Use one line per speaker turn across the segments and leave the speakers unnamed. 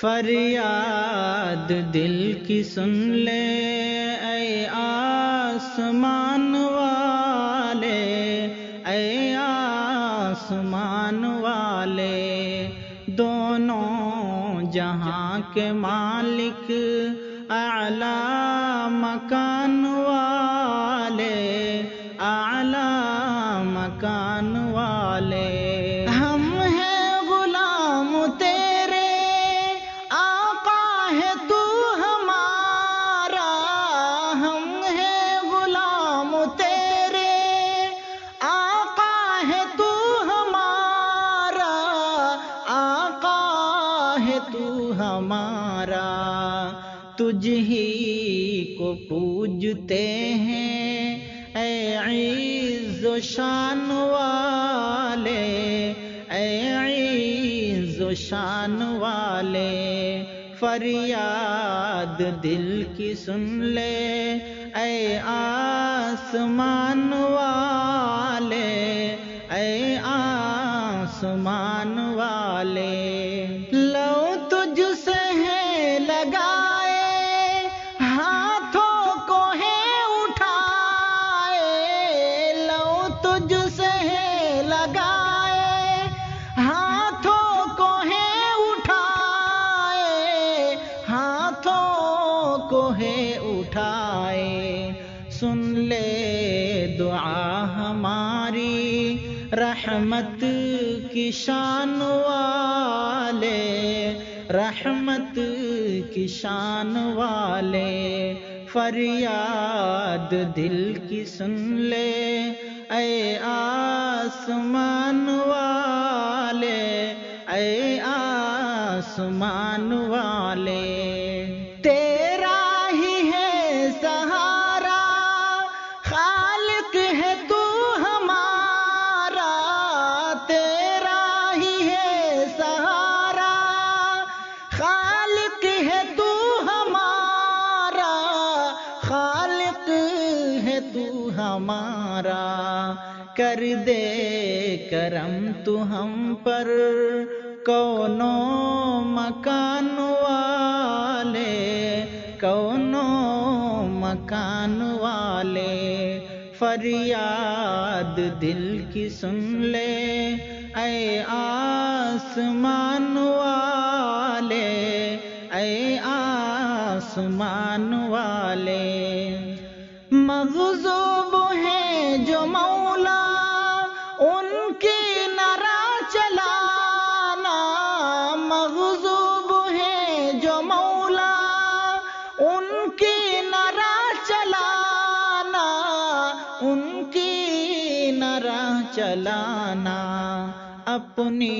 فریاد دل کی سن لے اے آسمان والے، اے آسمان والے، دونوں جہاں کے مالک اعلی مکان والے، اعلی مکان والے، ہم ہیں غلام تیرے، آقا ہے تو ہمارا، ہم ہیں غلام تیرے، آقا ہے تو ہمارا، آقا ہے تو ہمارا، تجھ ہی کو پوجتے ہیں اے عز و شان والے، اے عز و شان والے، فریاد دل کی سن لے اے آسمان والے، اے آسمان والے، لو تجھ سے ہے لگائے ہاتھوں کو ہے اٹھائے، لو تجھ سے ہے لگائے ہاتھوں کو ہے اٹھائے، ہاتھوں کو ہے اٹھائے، سن لے دعا ہماری رحمت کی شان والے، رحمت کی شان والے، فریاد دل کی سن لے اے آسمان والے، اے آسمان والے، تیرا ہی ہے سہارا، خالق ہے تو ہمارا، تیرا ہی ہے سہارا، خالق ہے تو ہمارا، خالق ہے تو ہمارا، کر دے کرم تو ہم پر کونوں مکان والے، کونوں مکان والے، فریاد دل کی سن لے اے آسمان والے، اے آسمان والے، مغضوب ہیں جو مولا ان کی نہ راہ چلانا، مغضوب ہیں جو مولا ان کی نہ راہ چلانا، ان کی نہ راہ چلانا، اپنی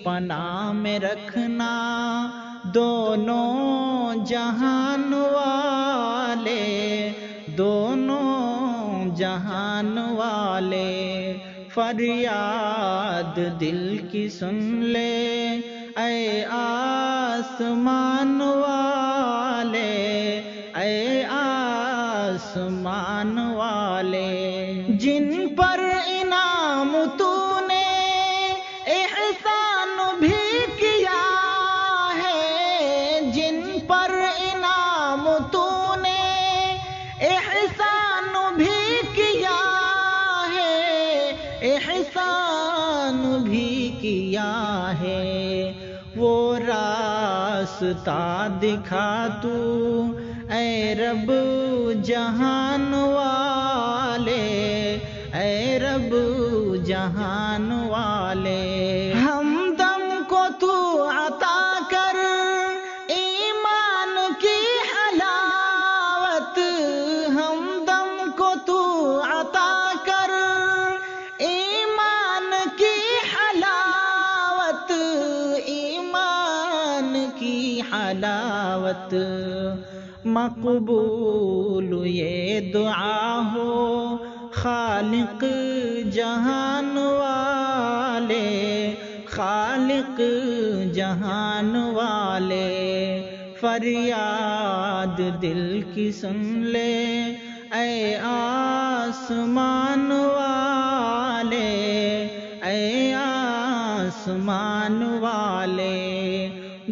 پناہ میں رکھنا دونوں جہان والے، دونوں جہان والے، فریاد دل کی سن لے اے آسمان والے، اے آسمان والے، جن پر انعام تو نے احسان بھی کیا ہے، جن پر انعام تو نے احسان بھی کیا ہے، احسان بھی کیا ہے، وہ راستہ دکھا تو اے رب جہان والے، اے رب جہان والے، ہمدم کو تو عطا کر ایمان کی حلاوت، ہمدم کو تو عطا کر ایمان کی حلاوت، ایمان کی حلاوت، مقبول یہ دعا ہو خالق جہان والے، خالق جہان والے، فریاد دل کی سن لے اے آسمان والے، اے آسمان والے،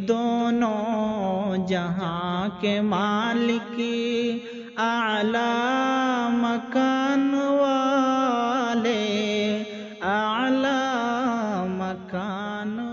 دونوں دونوں جہاں کے مالک اعلی مکان والے، اعلی مکان